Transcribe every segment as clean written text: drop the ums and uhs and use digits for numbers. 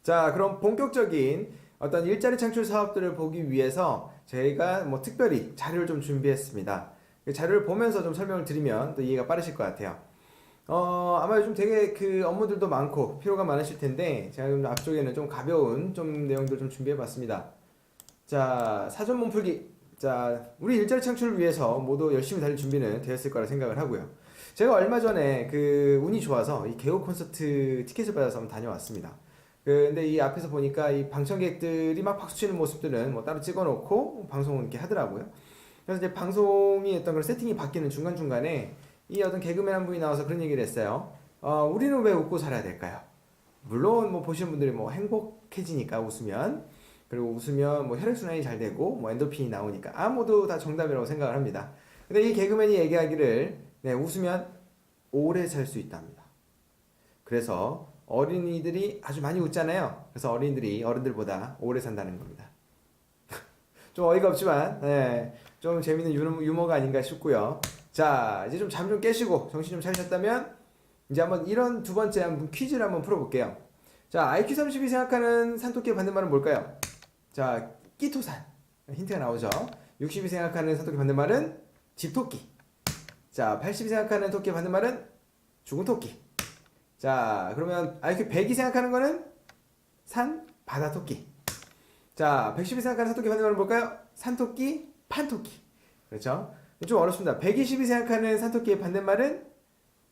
자, 그럼 본격적인 어떤 일자리 창출 사업들을 보기 위해서 저희가 뭐 특별히 자료를 좀 준비했습니다. 그 자료를 보면서 좀 설명을 드리면 또 이해가 빠르실 것 같아요. 아마 요즘 되게 그 업무들도 많고 피로가 많으실 텐데 제가 좀 앞쪽에는 좀 가벼운 좀 내용들 좀 준비해 봤습니다. 자, 사전 몸풀기. 자, 우리 일자리 창출을 위해서 모두 열심히 달릴 준비는 되었을 거라 생각을 하고요. 제가 얼마 전에 그 운이 좋아서 이 개호 콘서트 티켓을 받아서 한번 다녀왔습니다. 근데 이 앞에서 보니까 이 방청객들이 막 박수 치는 모습들은 뭐 따로 찍어놓고 방송을 이렇게 하더라고요. 그래서 이제 방송이 어떤 그런 세팅이 바뀌는 중간중간에 이 어떤 개그맨 한 분이 나와서 그런 얘기를 했어요. 우리는 왜 웃고 살아야 될까요? 물론 뭐 보시는 분들이 뭐 행복해지니까 웃으면, 그리고 웃으면 뭐 혈액순환이 잘 되고 뭐 엔도핀이 나오니까 모두 다 정답이라고 생각을 합니다. 근데 이 개그맨이 얘기하기를 네, 웃으면 오래 살 수 있답니다. 그래서 어린이들이 아주 많이 웃잖아요. 그래서 어린이들이 어른들보다 오래 산다는 겁니다. 좀 어이가 없지만 네, 좀 재밌는 유머가 아닌가 싶고요. 자, 이제 좀 잠 좀 깨시고 정신 좀 차리셨다면 이제 한번 이런 두 번째 한번 퀴즈를 한번 풀어볼게요. 자, IQ 30이 생각하는 산토끼의 반대말은 뭘까요? 자, 끼토산. 힌트가 나오죠. 60이 생각하는 산토끼의 반대말은 집토끼. 자, 80이 생각하는 토끼의 반대말은 죽은 토끼. 자, 그러면 IQ 100이 생각하는 거는 산, 바다 토끼. 자, 110이 생각하는 산토끼 반대말은 뭘까요? 산토끼, 판토끼. 그렇죠? 좀 어렵습니다. 120이 생각하는 산토끼의 반대말은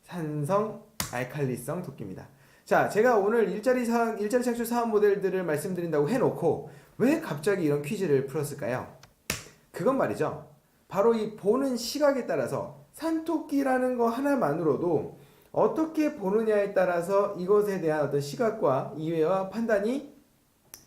산성, 알칼리성 토끼입니다. 자, 제가 오늘 일자리 창출 사업 모델들을 말씀드린다고 해놓고 왜 갑자기 이런 퀴즈를 풀었을까요? 그건 말이죠. 바로 이 보는 시각에 따라서 산토끼라는 거 하나만으로도 어떻게 보느냐에 따라서 이것에 대한 어떤 시각과 이해와 판단이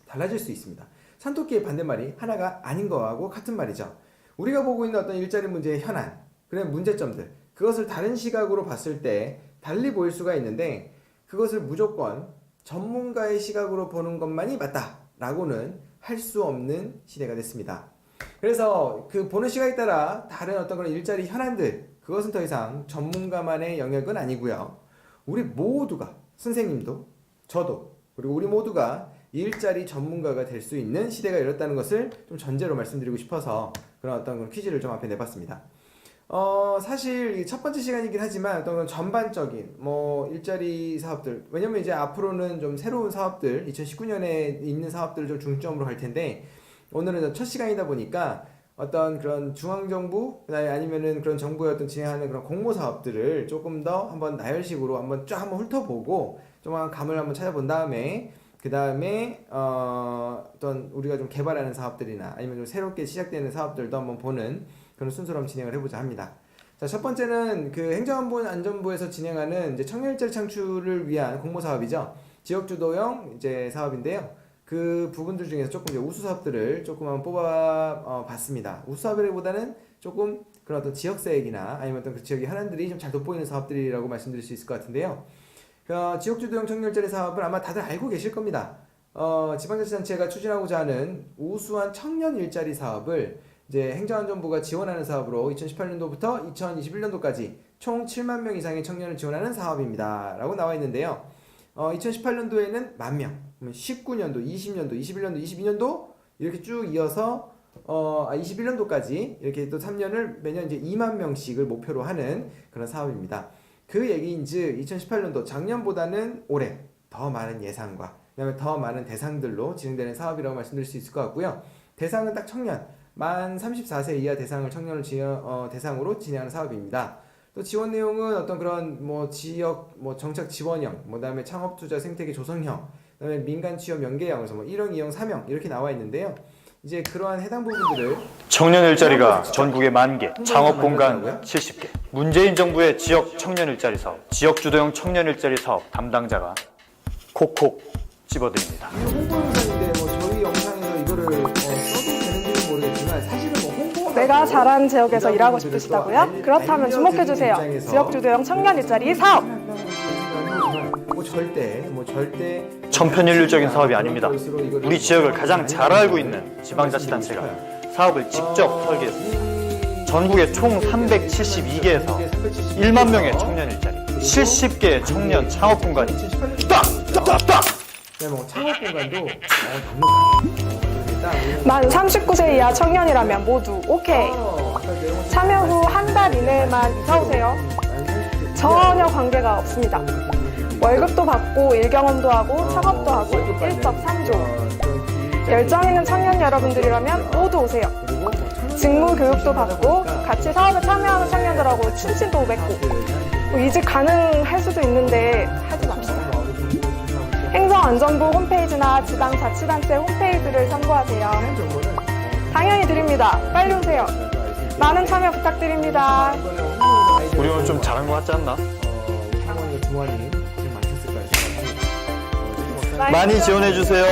달라질 수 있습니다. 산토끼의 반대말이 하나가 아닌 거하고 같은 말이죠. 우리가 보고 있는 어떤 일자리 문제의 현안, 그런 문제점들, 그것을 다른 시각으로 봤을 때 달리 보일 수가 있는데 그것을 무조건 전문가의 시각으로 보는 것만이 맞다라고는 할 수 없는 시대가 됐습니다. 그래서 그 보는 시각에 따라 다른 어떤 그런 일자리 현안들, 그것은 더 이상 전문가만의 영역은 아니고요. 우리 모두가, 선생님도, 저도, 그리고 우리 모두가 일자리 전문가가 될 수 있는 시대가 열렸다는 것을 좀 전제로 말씀드리고 싶어서 그런 어떤 그런 퀴즈를 좀 앞에 내봤습니다. 사실 첫 번째 시간이긴 하지만 어떤 전반적인 뭐 일자리 사업들, 왜냐면 이제 앞으로는 좀 새로운 사업들, 2019년에 있는 사업들을 좀 중점으로 할 텐데 오늘은 첫 시간이다 보니까 어떤 그런 중앙정부, 아니면은 그런 정부의 어떤 진행하는 그런 공모 사업들을 조금 더 한번 나열식으로 한번 쫙 한번 훑어보고 좀 감을 한번 찾아본 다음에 그 다음에 어떤 우리가 좀 개발하는 사업들이나 아니면 좀 새롭게 시작되는 사업들도 한번 보는 그런 순서로 한번 진행을 해보자 합니다. 자, 첫 번째는 그 행정안전부에서 진행하는 이제 청년 일자리 창출을 위한 공모 사업이죠. 지역주도형 이제 사업인데요. 그 부분들 중에서 조금 이제 우수 사업들을 조금 한번 뽑아 봤습니다. 우수 사업이라기보다는 조금 그런 어떤 지역사역이나 아니면 어떤 그 지역의 현안들이 좀 잘 돋보이는 사업들이라고 말씀드릴 수 있을 것 같은데요. 지역주도형 청년 일자리 사업을 아마 다들 알고 계실 겁니다. 지방자치단체가 추진하고자 하는 우수한 청년 일자리 사업을 이제 행정안전부가 지원하는 사업으로 2018년도부터 2021년도까지 총 7만 명 이상의 청년을 지원하는 사업입니다. 라고 나와 있는데요. 2018년도에는 10,000명, 19년도, 20년도, 21년도, 22년도 이렇게 쭉 이어서 21년도까지 이렇게 또 3년을 매년 이제 2만 명씩을 목표로 하는 그런 사업입니다. 그 얘기인즉 2018년도 작년보다는 올해 더 많은 예산과 그다음에 더 많은 대상들로 진행되는 사업이라고 말씀드릴 수 있을 것 같고요. 대상은 딱 청년, 만 34세 이하 대상을 청년을 대상으로 진행하는 사업입니다. 또 지원 내용은 어떤 그런 뭐 지역 정착 지원형, 그다음에 창업 투자 생태계 조성형, 그다음에 민간 취업 연계형, 그래서 뭐 1형, 2형, 3형 이렇게 나와 있는데요. 이제 그러한 해당 부분들을 청년 일자리가 전국에 10,000개, 창업 공간 70개. 문재인 정부의 지역 청년 일자리 사업, 지역 주도형 청년 일자리 사업 담당자가 콕콕 집어드립니다. 이 홍보 영상인데 뭐 저희 영상에서 이거를 써도 되는지는 모르겠지만 사실은 뭐 홍보 내가 잘하는 지역에서 일하고 싶으시다고요? 그렇다면 주목해주세요. 지역주도형 청년 일자리 사업! 절대 천편일률적인 사업이 아닙니다. 우리 지역을 가장 잘 알고 있는 지방자치단체가 사업을 직접 설계했습니다. 전국에 총 372개에서 1만 명의 청년 일자리, 70개의 청년 창업 공간이 딱 그다음에 뭐 창업 공간도 너무 강해요. 만 39세 이하 청년이라면 모두 오케이. 참여 후 한 달 이내에만 이사 오세요. 전혀 관계가 없습니다. 월급도 받고 일 경험도 하고 창업도 하고 일석삼조. 열정 있는 청년 여러분들이라면 모두 오세요. 직무 교육도 받고 같이 사업에 참여하는 청년들하고 춤신도 맺고 이직 가능할 수도 있는데 하지 맙시다. 행정안전부 홈페이지나 지방 자치단체 홈페이지를 참고하세요. 당연히 드립니다. 빨리 오세요. 많은 참여 부탁드립니다. 우리 오늘 좀 잘한 것 같지 않나? 상원과 중원이 고생 많으셨을 거라 생각합니다. 많이 지원해주세요.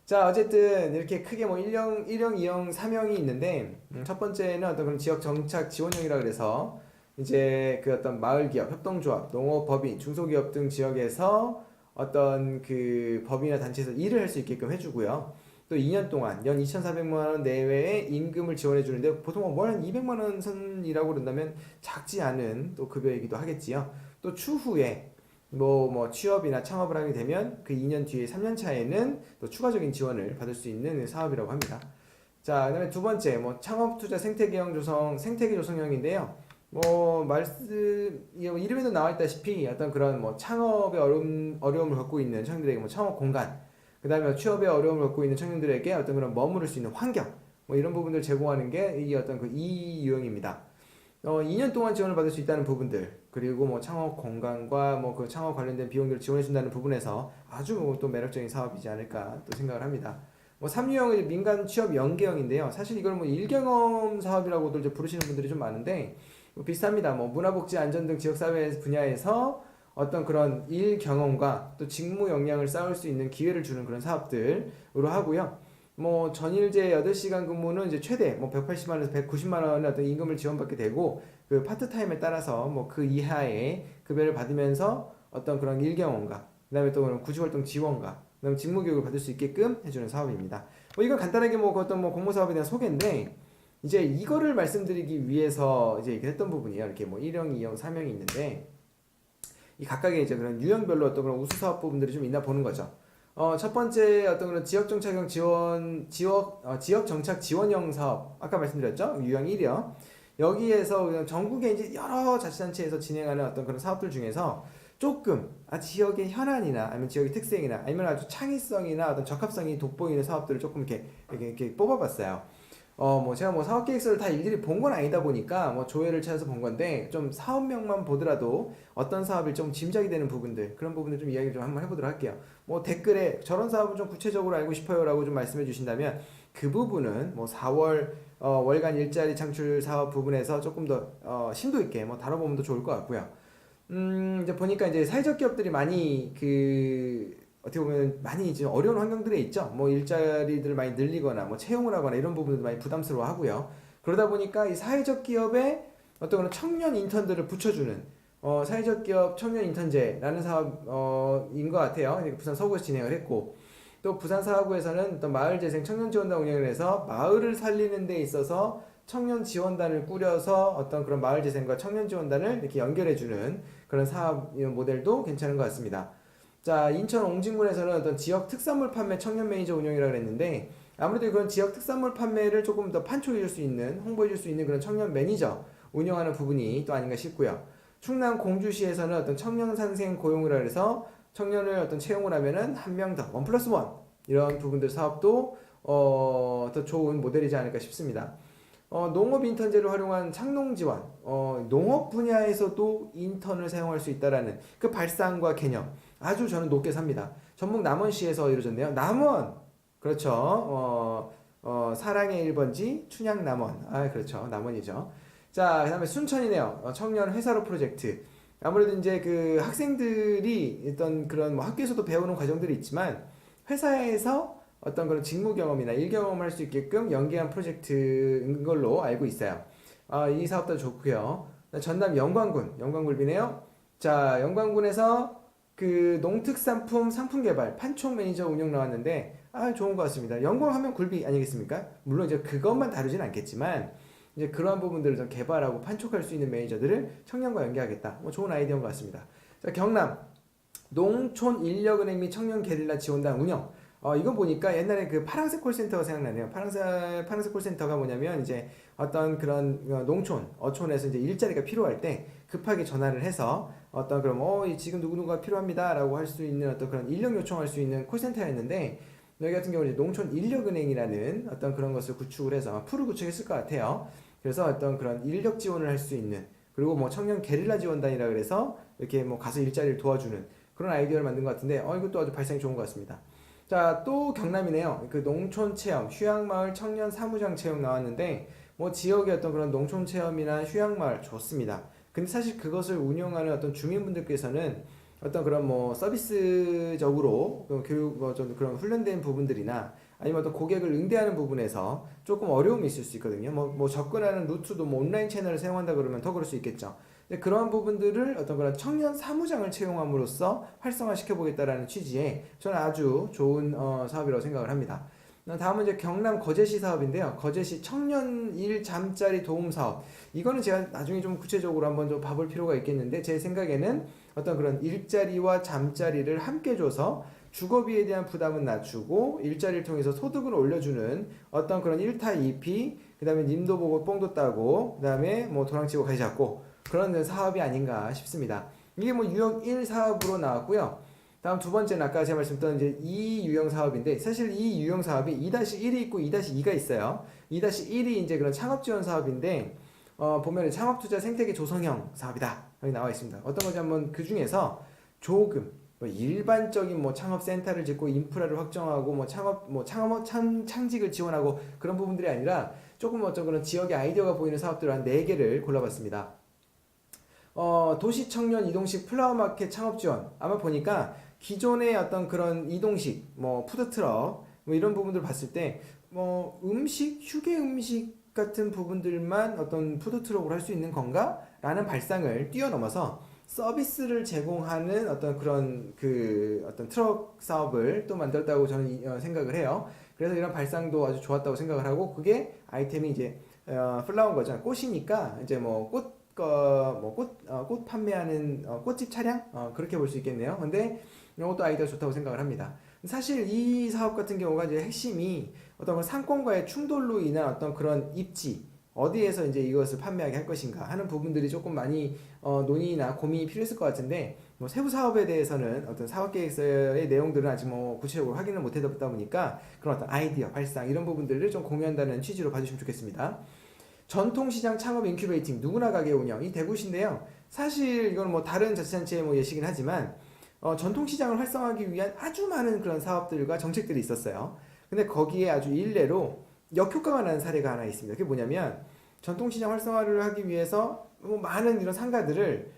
자, 어쨌든 이렇게 크게 뭐 1형, 2형, 3형이 있는데 첫 번째는 어떤 그런 지역 정착 지원형이라 그래서 이제 그 어떤 마을 기업, 협동조합, 농업, 법인, 중소기업 등 지역에서 어떤 그 법인이나 단체에서 일을 할 수 있게끔 해주고요. 또 2년 동안 연 2,400만 원 내외의 임금을 지원해 주는데 보통 월 한 200만 원 선이라고 그런다면 작지 않은 또 급여이기도 하겠지요. 또 추후에 뭐 취업이나 창업을 하게 되면 그 2년 뒤에 3년 차에는 또 추가적인 지원을 받을 수 있는 사업이라고 합니다. 자, 그다음에 두 번째 뭐 창업 투자 생태계 조성형인데요. 이름에도 나와 있다시피 어떤 그런 뭐 창업의 어려움을 갖고 있는 청년들에게 뭐 창업 공간, 그다음에 취업의 어려움을 갖고 있는 청년들에게 어떤 그런 머무를 수 있는 환경, 뭐 이런 부분들을 제공하는 게 이 어떤 그 이 유형입니다. 2년 동안 지원을 받을 수 있다는 부분들, 그리고 뭐 창업 공간과 뭐 그 창업 관련된 비용들을 지원해 준다는 부분에서 아주 또 매력적인 사업이지 않을까 또 생각을 합니다. 뭐 3유형은 민간 취업 연계형인데요. 사실 이걸 뭐 일경험 사업이라고도 이제 부르시는 분들이 좀 많은데 뭐 비슷합니다. 뭐 문화복지 안전 등 지역사회 분야에서 어떤 그런 일 경험과 또 직무 역량을 쌓을 수 있는 기회를 주는 그런 사업들으로 하고요. 뭐 전일제 8시간 근무는 이제 최대 뭐 180만 원에서 190만 원의 어떤 임금을 지원받게 되고 그 파트타임에 따라서 뭐 그 이하의 급여를 받으면서 어떤 그런 일 경험과 그다음에 또 그런 구직활동 지원과 그다음에 직무 교육을 받을 수 있게끔 해주는 사업입니다. 뭐 이건 간단하게 뭐 어떤 뭐 공모 사업에 대한 소개인데 이제 이거를 말씀드리기 위해서 이제 했던 부분이에요. 이렇게 뭐 1형, 2형, 3형이 있는데 이 각각의 이제 그런 유형별로 어떤 그런 우수 사업 부분들이 좀 있나 보는 거죠. 첫 번째 어떤 그런 지역 정착형 지역 정착 지원형 사업 아까 말씀드렸죠? 유형 1이요. 여기에서 전국에 이제 여러 자치단체에서 진행하는 어떤 그런 사업들 중에서 조금 지역의 현안이나 아니면 지역의 특색이나 아니면 아주 창의성이나 어떤 적합성이 돋보이는 사업들을 조금 이렇게 뽑아봤어요. 뭐 제가 뭐 사업 계획서를 다 일일이 본 건 아니다 보니까 뭐 조회를 찾아서 본 건데 좀 사업명만 보더라도 어떤 사업이 좀 짐작이 되는 부분들 그런 부분들 좀 이야기를 좀 한번 해보도록 할게요. 뭐 댓글에 저런 사업은 좀 구체적으로 알고 싶어요라고 좀 말씀해 주신다면 그 부분은 뭐 4월 월간 일자리 창출 사업 부분에서 조금 더 심도 있게 뭐 다뤄보면 더 좋을 것 같고요. 이제 보니까 이제 사회적 기업들이 많이 어떻게 보면 많이 이제 어려운 환경들에 있죠. 뭐 일자리들을 많이 늘리거나 뭐 채용을 하거나 이런 부분들도 많이 부담스러워 하고요. 그러다 보니까 이 사회적 기업에 어떤 그런 청년 인턴들을 붙여주는 사회적 기업 청년 인턴제라는 사업인 것 같아요. 부산 서구에서 진행을 했고 또 부산 사구에서는 어떤 마을 재생 청년 지원단 운영을 해서 마을을 살리는 데 있어서 청년 지원단을 꾸려서 어떤 그런 마을 재생과 청년 지원단을 이렇게 연결해주는 그런 사업 모델도 괜찮은 것 같습니다. 자, 인천 옹진군에서는 어떤 지역 특산물 판매 청년 매니저 운영이라고 그랬는데 아무래도 그런 지역 특산물 판매를 조금 더 판촉해 줄 수 있는 홍보해 줄 수 있는 그런 청년 매니저 운영하는 부분이 또 아닌가 싶고요. 충남 공주시에서는 어떤 청년 산생 고용을 해서 청년을 어떤 채용을 하면은 한 명 더, 1+1 이런 부분들 사업도 더 좋은 모델이지 않을까 싶습니다. 농업 인턴제를 활용한 창농 지원, 농업 분야에서도 인턴을 사용할 수 있다라는 그 발상과 개념 아주 저는 높게 삽니다. 전북 남원시에서 이루어졌네요. 남원, 그렇죠. 사랑의 1번지 춘향 남원, 그렇죠, 남원이죠. 자, 그다음에 순천이네요. 청년 회사로 프로젝트. 아무래도 이제 그 학생들이 어떤 그런 뭐 학교에서도 배우는 과정들이 있지만 회사에서 어떤 그런 직무 경험이나 일 경험을 할 수 있게끔 연계한 프로젝트인 걸로 알고 있어요. 이 사업도 좋고요. 전남 영광군이네요. 자, 영광군에서 그 농특산품 상품 개발 판촉 매니저 운영 나왔는데 좋은 것 같습니다. 영광하면 굴비 아니겠습니까? 물론 이제 그것만 다루진 않겠지만 이제 그러한 부분들을 좀 개발하고 판촉할 수 있는 매니저들을 청년과 연계하겠다. 뭐 좋은 아이디어인 것 같습니다. 자, 경남 농촌인력은행 및 청년 게릴라 지원단 운영. 이거 보니까 옛날에 그 파랑새 콜센터가 생각나네요. 파랑새 콜센터가 뭐냐면 이제 어떤 그런 농촌, 어촌에서 이제 일자리가 필요할 때 급하게 전화를 해서 어떤 그럼 지금 누구누구가 필요합니다라고 할 수 있는 어떤 그런 인력 요청할 수 있는 콜센터였는데 여기 같은 경우는 이제 농촌인력은행이라는 어떤 그런 것을 구축을 해서 풀을 구축했을 것 같아요. 그래서 어떤 그런 인력 지원을 할 수 있는 그리고 뭐 청년 게릴라 지원단이라 그래서 이렇게 뭐 가서 일자리를 도와주는 그런 아이디어를 만든 것 같은데 이것도 아주 발상이 좋은 것 같습니다. 자, 또 경남이네요. 그 농촌 체험, 휴양마을 청년 사무장 체험 나왔는데 뭐 지역의 어떤 그런 농촌 체험이나 휴양마을 좋습니다. 근데 사실 그것을 운영하는 어떤 주민분들께서는 어떤 그런 뭐 서비스적으로 교육 좀 그런 훈련된 부분들이나 아니면 어떤 고객을 응대하는 부분에서 조금 어려움이 있을 수 있거든요. 뭐 접근하는 루트도 뭐 온라인 채널을 사용한다 그러면 더 그럴 수 있겠죠. 근데 그러한 부분들을 어떤 그런 청년 사무장을 채용함으로써 활성화시켜 보겠다라는 취지에 저는 아주 좋은 사업이라고 생각을 합니다. 다음은 이제 경남 거제시 사업인데요. 거제시 청년 일 잠자리 도움 사업. 이거는 제가 나중에 좀 구체적으로 한번 좀 봐볼 필요가 있겠는데 제 생각에는 어떤 그런 일자리와 잠자리를 함께 줘서 주거비에 대한 부담은 낮추고 일자리를 통해서 소득을 올려주는 어떤 그런 1타 2피 그 다음에 님도 보고 뽕도 따고 그 다음에 뭐 도랑치고 가지 잡고 그런 사업이 아닌가 싶습니다. 이게 뭐 유형 1 사업으로 나왔고요. 다음 두 번째는 아까 제가 말씀드렸던 이제 2 유형 사업인데 사실 이 유형 사업이 2-1이 있고 2-2가 있어요. 2-1이 이제 그런 창업 지원 사업인데 보면 창업투자 생태계 조성형 사업이다. 여기 나와 있습니다. 어떤 건지 한번 그 중에서 조금 일반적인 뭐 창업센터를 짓고 인프라를 확정하고 창직을 지원하고 그런 부분들이 아니라 조금 어떤 그런 지역의 아이디어가 보이는 사업들을 한 4개를 골라봤습니다. 도시 청년 이동식 플라워마켓 창업 지원. 아마 보니까 기존의 어떤 그런 이동식, 뭐 푸드트럭, 뭐 이런 부분들 봤을 때, 뭐 음식, 휴게 음식 같은 부분들만 어떤 푸드트럭으로 할 수 있는 건가? 라는 발상을 뛰어넘어서 서비스를 제공하는 어떤 그런 어떤 트럭 사업을 또 만들었다고 저는 생각을 해요. 그래서 이런 발상도 아주 좋았다고 생각을 하고, 그게 아이템이 이제 플라워인 거죠. 꽃이니까 이제 뭐 꽃 판매하는 꽃집 차량 그렇게 볼 수 있겠네요. 근데 이것도 아이디어 좋다고 생각을 합니다. 사실 이 사업 같은 경우가 이제 핵심이 어떤 상권과의 충돌로 인한 어떤 그런 입지 어디에서 이제 이것을 판매하게 할 것인가 하는 부분들이 조금 많이 논의나 고민이 필요했을 것 같은데 뭐 세부 사업에 대해서는 어떤 사업 계획서의 내용들은 아직 뭐 구체적으로 확인을 못 해봤다 보니까 그런 어떤 아이디어 발상 이런 부분들을 좀 공유한다는 취지로 봐주시면 좋겠습니다. 전통시장 창업 인큐베이팅 누구나 가게 운영 이 대구시인데요. 사실 이건 뭐 다른 자치단체의 뭐 예시긴 하지만 전통시장을 활성화하기 위한 아주 많은 그런 사업들과 정책들이 있었어요. 근데 거기에 아주 일례로 역효과가 나는 사례가 하나 있습니다. 그게 뭐냐면 전통시장 활성화를 하기 위해서 뭐 많은 이런 상가들을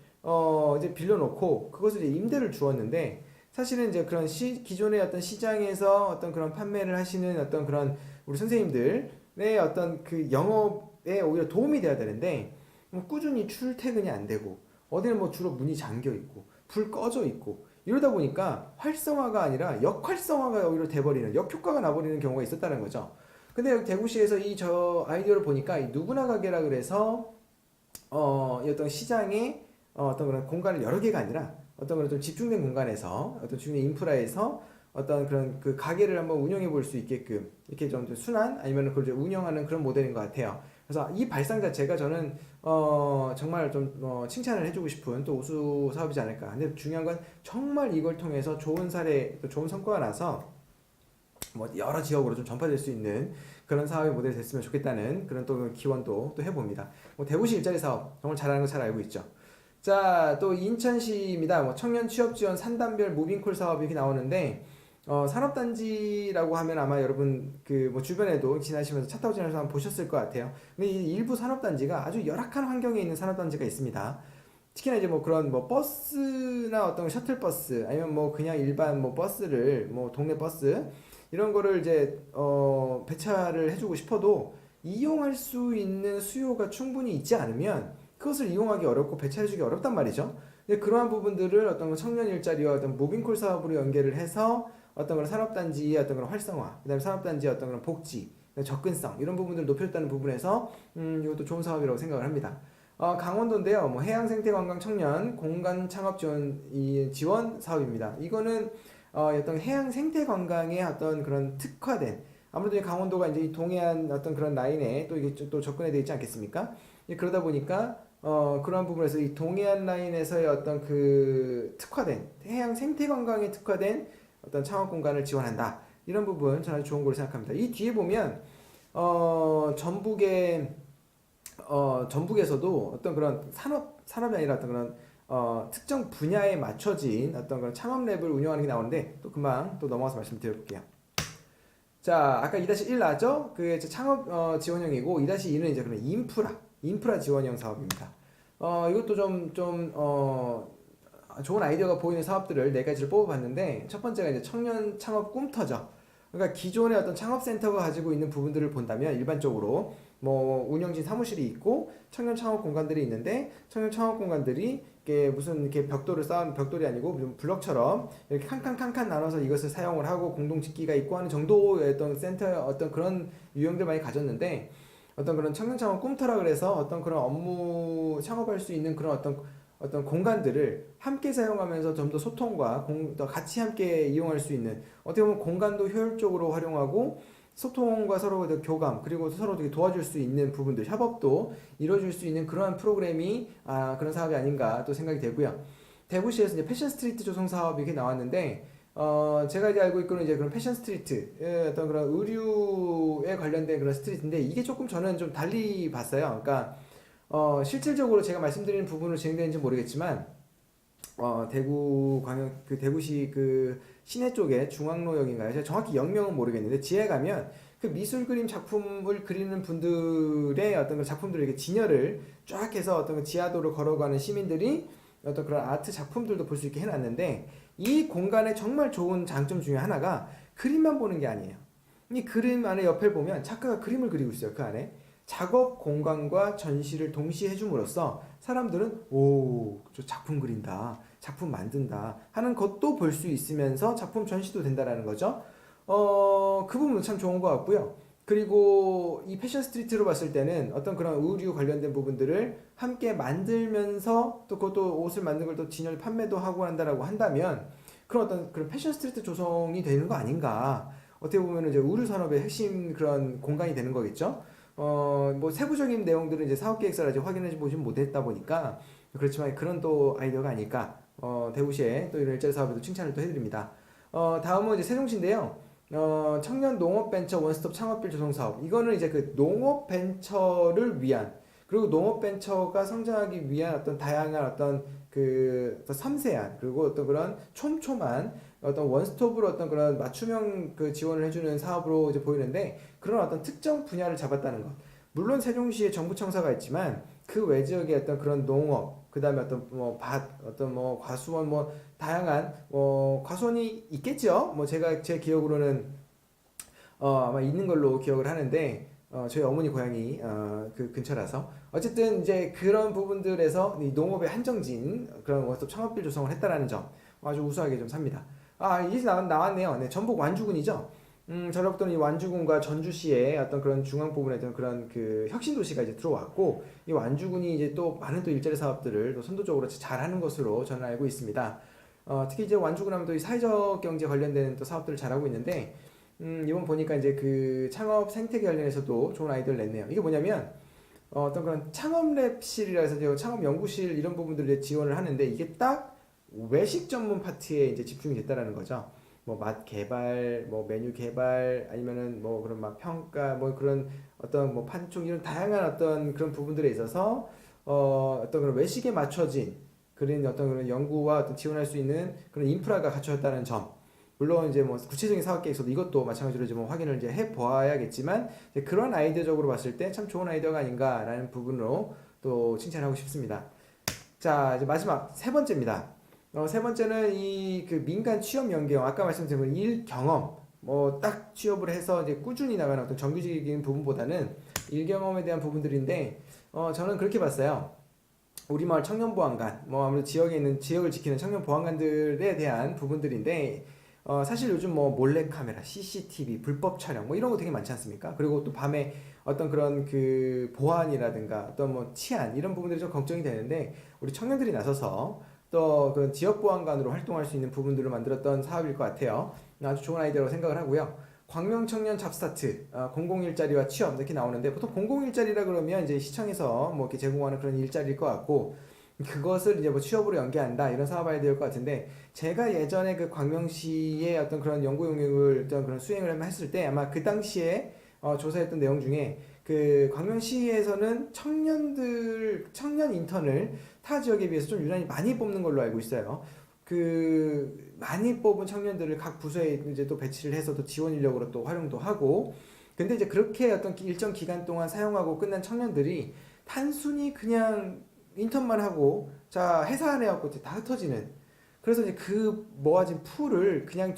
이제 빌려놓고 그것을 이제 임대를 주었는데 사실은 이제 그런 기존의 어떤 시장에서 어떤 그런 판매를 하시는 어떤 그런 우리 선생님들의 어떤 그 영업에 오히려 도움이 돼야 되는데 뭐 꾸준히 출퇴근이 안 되고 어디는 뭐 주로 문이 잠겨 있고 불 꺼져 있고 이러다 보니까 활성화가 아니라 역활성화가 오히려 돼버리는 역효과가 나버리는 경우가 있었다는 거죠. 근데 여기 대구시에서 저 아이디어를 보니까 이 누구나 가게라 그래서 어떤 시장에 어떤 그런 공간을 여러 개가 아니라 어떤 그런 좀 집중된 공간에서 어떤 주민의 인프라에서 어떤 그런 그 가게를 한번 운영해 볼 수 있게끔 이렇게 좀 순환 아니면 그걸 운영하는 그런 모델인 것 같아요. 그래서 이 발상 자체가 저는 정말 좀 칭찬을 해주고 싶은 또 우수 사업이지 않을까. 근데 중요한 건 정말 이걸 통해서 좋은 사례, 또 좋은 성과가 나서 뭐 여러 지역으로 좀 전파될 수 있는 그런 사업의 모델이 됐으면 좋겠다는 그런 또 기원도 또 해봅니다. 뭐 대구시 일자리 사업 정말 잘하는 거 잘 알고 있죠. 자, 또 인천시입니다. 뭐 청년 취업 지원 산단별 무빙콜 사업이 이렇게 나오는데 산업단지라고 하면 아마 여러분 그 뭐 주변에도 지나시면서 차 타고 지나서 한번 보셨을 것 같아요. 근데 이 일부 산업단지가 아주 열악한 환경에 있는 산업단지가 있습니다. 특히나 이제 뭐 그런 뭐 버스나 어떤 셔틀버스 아니면 뭐 그냥 일반 뭐 버스를 뭐 동네 버스 이런 거를 이제 배차를 해주고 싶어도 이용할 수 있는 수요가 충분히 있지 않으면 그것을 이용하기 어렵고 배차해주기 어렵단 말이죠. 근데 그러한 부분들을 어떤 청년 일자리와 어떤 무빙콜 사업으로 연계를 해서 어떤 그런 산업단지의 어떤 그런 활성화, 그다음에 산업단지의 어떤 그런 복지, 접근성 이런 부분들을 높였다는 부분에서 이것도 좋은 사업이라고 생각을 합니다. 강원도인데요. 뭐 해양생태관광 청년 공간 창업 지원 사업입니다. 이거는 어떤 해양생태관광의 어떤 그런 특화된 아무래도 이 강원도가 이제 이 동해안 어떤 그런 라인에 또 이게 또 접근해 되어 있지 않겠습니까? 그러다 보니까 그러한 부분에서 이 동해안 라인에서의 어떤 그 특화된 해양 생태 관광에 특화된 어떤 창업 공간을 지원한다. 이런 부분 저는 좋은 걸로 생각합니다. 이 뒤에 보면 전북에서도 어떤 그런 산업이 아니라 어떤 그런 특정 분야에 맞춰진 어떤 그런 창업랩을 운영하는 게 나오는데 또 금방 또 넘어가서 말씀드려볼게요. 자, 아까 2-1 나왔죠? 그게 창업 지원형이고 2-2는 이제 그런 인프라 지원형 사업입니다. 이것도 좋은 아이디어가 보이는 사업들을 4가지를 뽑아봤는데 첫 번째가 이제 청년 창업 꿈터죠. 그러니까 기존의 어떤 창업센터가 가지고 있는 부분들을 본다면 일반적으로 뭐 운영진 사무실이 있고 청년 창업 공간들이 있는데 청년 창업 공간들이 이게 무슨 이렇게 벽돌이 아니고 좀 블럭처럼 이렇게 칸칸칸칸 나눠서 이것을 사용을 하고 공동 집기가 있고 하는 정도의 어떤 센터 어떤 그런 유형들 많이 가졌는데 어떤 그런 청년 창업 꿈터라 그래서 어떤 그런 업무 창업할 수 있는 그런 어떤 공간들을 함께 사용하면서 좀 더 소통과 더 같이 함께 이용할 수 있는 어떻게 보면 공간도 효율적으로 활용하고 소통과 서로 교감 그리고 서로 되게 도와줄 수 있는 부분들 협업도 이루어질 수 있는 그러한 프로그램이 그런 사업이 아닌가 또 생각이 되고요. 대구시에서 이제 패션 스트리트 조성 사업이 이렇게 나왔는데 제가 이제 알고 있고는 이제 그런 패션 스트리트 어떤 그런 의류에 관련된 그런 스트리트인데 이게 조금 저는 좀 달리 봤어요. 그러니까 실질적으로 제가 말씀드리는 부분으로 진행되는지 모르겠지만 대구시 그 시내 쪽에 중앙로역인가요? 제가 정확히 역명은 모르겠는데 지하에 가면 그 미술 그림 작품을 그리는 분들의 어떤 그 작품들을 이렇게 진열을 쫙 해서 어떤 그 지하도를 걸어가는 시민들이 어떤 그런 아트 작품들도 볼 수 있게 해놨는데 이 공간의 정말 좋은 장점 중에 하나가 그림만 보는 게 아니에요. 이 그림 안에 옆에 보면 작가가 그림을 그리고 있어요. 그 안에. 작업 공간과 전시를 동시에 해줌으로써 사람들은 저 작품 그린다, 작품 만든다 하는 것도 볼 수 있으면서 작품 전시도 된다라는 거죠. 그 부분도 참 좋은 것 같고요. 그리고 이 패션 스트리트로 봤을 때는 어떤 그런 의류 관련된 부분들을 함께 만들면서 또 그것도 옷을 만든 걸 또 진열 판매도 하고 한다라고 한다면 그런 어떤 그런 패션 스트리트 조성이 되는 거 아닌가. 어떻게 보면 이제 의류 산업의 핵심 그런 공간이 되는 거겠죠. 뭐 세부적인 내용들은 이제 사업계획서를 아직 확인해 보지 못했다 보니까 그렇지만 그런 또 아이디어가 아닐까. 대구시에 또 이런 일자리 사업에도 칭찬을 또 해드립니다. 다음은 이제 세종시인데요. 청년 농업 벤처 원스톱 창업빌 조성 사업. 이거는 이제 그 농업 벤처를 위한 그리고 농업 벤처가 성장하기 위한 어떤 다양한 어떤 그 섬세한 그리고 어떤 그런 촘촘한 어떤 원스톱으로 어떤 그런 맞춤형 그 지원을 해주는 사업으로 이제 보이는데 그런 어떤 특정 분야를 잡았다는 것. 물론 세종시에 정부 청사가 있지만 그 외 지역의 어떤 그런 농업, 그 다음에 어떤 뭐 어떤 뭐 과수원 뭐 다양한 과수원이 있겠죠. 뭐 제 기억으로는 아마 있는 걸로 기억을 하는데 저희 어머니 고향이 그 근처라서 어쨌든 이제 그런 부분들에서 이 농업의 한정진 그런 원스톱 창업빌 조성을 했다라는 점 아주 우수하게 좀 삽니다. 이제 나왔네요. 네, 전북 완주군이죠. 저를 보던 이 완주군과 전주시의 어떤 그런 중앙 부분에 어떤 그런 그 혁신 도시가 이제 들어왔고 이 완주군이 이제 또 많은 또 일자리 사업들을 또 선도적으로 잘하는 것으로 저는 알고 있습니다. 특히 이제 완주군 하면 또 이 사회적 경제 관련된 또 사업들을 잘하고 있는데 이번 보니까 이제 그 창업 생태계 관련해서도 좋은 아이디어를 냈네요. 이게 뭐냐면 어떤 그런 창업랩실이라 해서 이제 창업 연구실 이런 부분들을 지원을 하는데 이게 딱 외식 전문 파트에 이제 집중이 됐다라는 거죠. 뭐 맛 개발, 뭐 메뉴 개발, 아니면은 뭐 그런 막 평가, 뭐 그런 어떤 뭐 판촉 이런 다양한 어떤 그런 부분들에 있어서 어떤 그런 외식에 맞춰진 그런 어떤 그런 연구와 어떤 지원할 수 있는 그런 인프라가 갖춰졌다는 점. 물론 이제 뭐 구체적인 사업 계획서도 이것도 마찬가지로 좀 확인을 이제 해 보아야겠지만 그런 아이디어적으로 봤을 때 참 좋은 아이디어가 아닌가라는 부분으로 또 칭찬하고 싶습니다. 자, 이제 마지막 세 번째입니다. 세 번째는 이 그 민간 취업 연계형 아까 말씀드린 일 경험 뭐 딱 취업을 해서 이제 꾸준히 나가는 어떤 정규직인 부분보다는 일 경험에 대한 부분들인데 저는 그렇게 봤어요. 우리 마을 청년 보안관 뭐 아무래도 지역에 있는 지역을 지키는 청년 보안관들에 대한 부분들인데 사실 요즘 뭐 몰래카메라, CCTV, 불법 촬영 뭐 이런 거 되게 많지 않습니까? 그리고 또 밤에 어떤 그런 그 보안이라든가 어떤 뭐 치안 이런 부분들이 좀 걱정이 되는데 우리 청년들이 나서서 또 그 지역 보안관으로 활동할 수 있는 부분들을 만들었던 사업일 것 같아요. 아주 좋은 아이디어라고 생각을 하고요. 광명 청년 잡스타트, 공공일자리와 취업 이렇게 나오는데 보통 공공일자리라 그러면 이제 시청에서 뭐 이렇게 제공하는 그런 일자리일 것 같고 그것을 이제 뭐 취업으로 연계한다 이런 사업 아이디어일 것 같은데 제가 예전에 그 광명시의 어떤 그런 연구 용역을 어떤 그런 수행을 했을 때 아마 그 당시에 조사했던 내용 중에 그 광명시에서는 청년 인턴을 타 지역에 비해서 좀 유난히 많이 뽑는 걸로 알고 있어요. 그 많이 뽑은 청년들을 각 부서에 이제 또 배치를 해서 또 지원 인력으로 또 활용도 하고 근데 이제 그렇게 어떤 일정 기간 동안 사용하고 끝난 청년들이 단순히 그냥 인턴만 하고 자 회사 안에 갖고 다 흩어지는 그래서 이제 그 모아진 풀을 그냥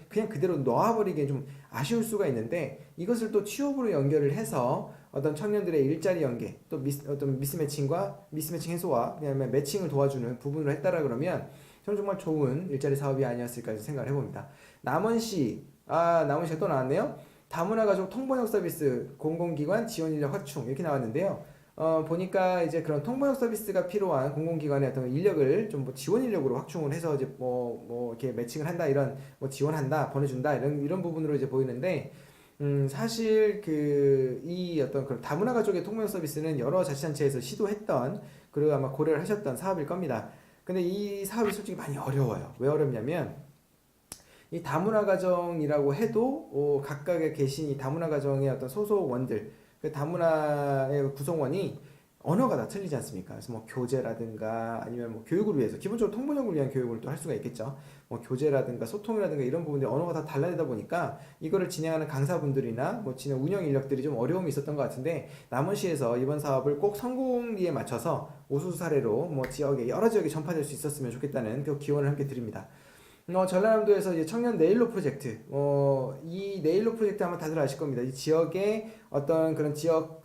그냥 그대로 놓아버리기엔 좀 아쉬울 수가 있는데 이것을 또 취업으로 연결을 해서 어떤 청년들의 일자리 연계 또 어떤 미스매칭 해소와 그다음에 매칭을 도와주는 부분을 했다라 그러면 저는 정말 좋은 일자리 사업이 아니었을까 생각을 해봅니다. 남원시가 또 나왔네요. 다문화 가족 통번역 서비스 공공기관 지원 인력 확충 이렇게 나왔는데요. 보니까 이제 그런 통번역 서비스가 필요한 공공기관의 어떤 인력을 좀 뭐 지원 인력으로 확충을 해서 이제 뭐 이렇게 매칭을 한다 이런 뭐 지원한다 보내준다 이런 부분으로 이제 보이는데 사실 이 어떤 그런 다문화 가족의 통번역 서비스는 여러 자치단체에서 시도했던 그리고 아마 고려를 하셨던 사업일 겁니다. 근데 이 사업이 솔직히 많이 어려워요. 왜 어렵냐면 이 다문화 가정이라고 해도 각각에 계신 이 다문화 가정의 어떤 소속원들 그 다문화의 구성원이 언어가 다 틀리지 않습니까? 그래서 뭐 교재라든가 아니면 뭐 교육을 위해서 기본적으로 통번역을 위한 교육을 또 할 수가 있겠죠. 뭐 교재라든가 소통이라든가 이런 부분들이 언어가 다 달라지다 보니까 이거를 진행하는 강사분들이나 뭐 진행 운영 인력들이 좀 어려움이 있었던 것 같은데 남원시에서 이번 사업을 꼭 성공리에 맞춰서 우수 사례로 뭐 여러 지역에 전파될 수 있었으면 좋겠다는 그 기원을 함께 드립니다. 전라남도에서 이제 청년 네일로 프로젝트, 이 네일로 프로젝트 하면 다들 아실 겁니다. 이 지역의 어떤 그런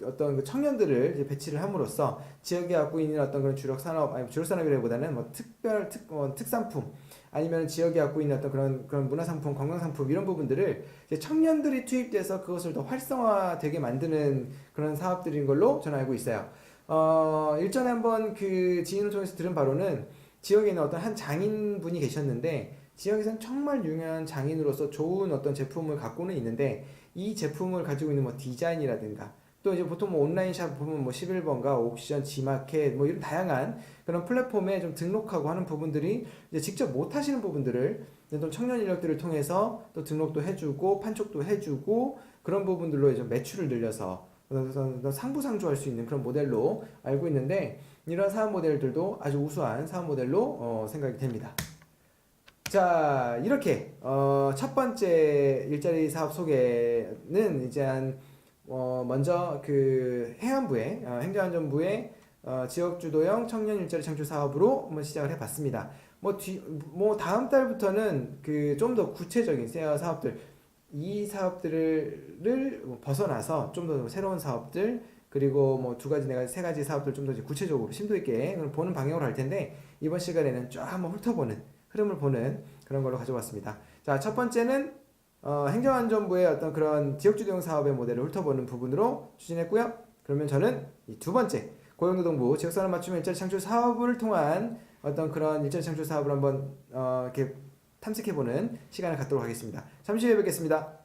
어떤 그 청년들을 이제 배치를 함으로써 지역에 갖고 있는 어떤 그런 주력 산업이라기보다는 뭐 특산품, 아니면 지역에 갖고 있는 어떤 그런 문화상품, 관광상품 이런 부분들을 이제 청년들이 투입돼서 그것을 더 활성화되게 만드는 그런 사업들인 걸로 저는 알고 있어요. 일전에 한번 그 지인을 통해서 들은 바로는 지역에 있는 어떤 한 장인분이 계셨는데 지역에서는 정말 유명한 장인으로서 좋은 어떤 제품을 갖고는 있는데 이 제품을 가지고 있는 뭐 디자인이라든가 또 이제 보통 뭐 온라인 샵 보면 뭐 11번가, 옥션, 지마켓 뭐 이런 다양한 그런 플랫폼에 좀 등록하고 하는 부분들이 이제 직접 못 하시는 부분들을 또 청년 인력들을 통해서 또 등록도 해주고 판촉도 해주고 그런 부분들로 이제 매출을 늘려서 상부상조할 수 있는 그런 모델로 알고 있는데 이런 사업 모델들도 아주 우수한 사업 모델로 생각이 됩니다. 자, 이렇게 첫 번째 일자리 사업 소개는 이제 먼저 그 행안부의 행정안전부의 지역주도형 청년 일자리 창출 사업으로 한번 시작을 해봤습니다. 뭐 다음 달부터는 그 좀 더 구체적인 사업들 이 사업들을 벗어나서 좀 더 새로운 사업들 그리고 뭐 세 가지 사업들 좀 더 구체적으로 심도 있게 보는 방향으로 할 텐데 이번 시간에는 쫙 한번 훑어보는 흐름을 보는 그런 걸로 가져왔습니다. 자, 첫 번째는 행정안전부의 어떤 그런 지역주도형 사업의 모델을 훑어보는 부분으로 추진했고요. 그러면 저는 이 두 번째 고용노동부 지역산업 맞춤 일자리 창출 사업을 통한 어떤 그런 일자리 창출 사업을 한번 이렇게 탐색해보는 시간을 갖도록 하겠습니다. 잠시 후에 뵙겠습니다.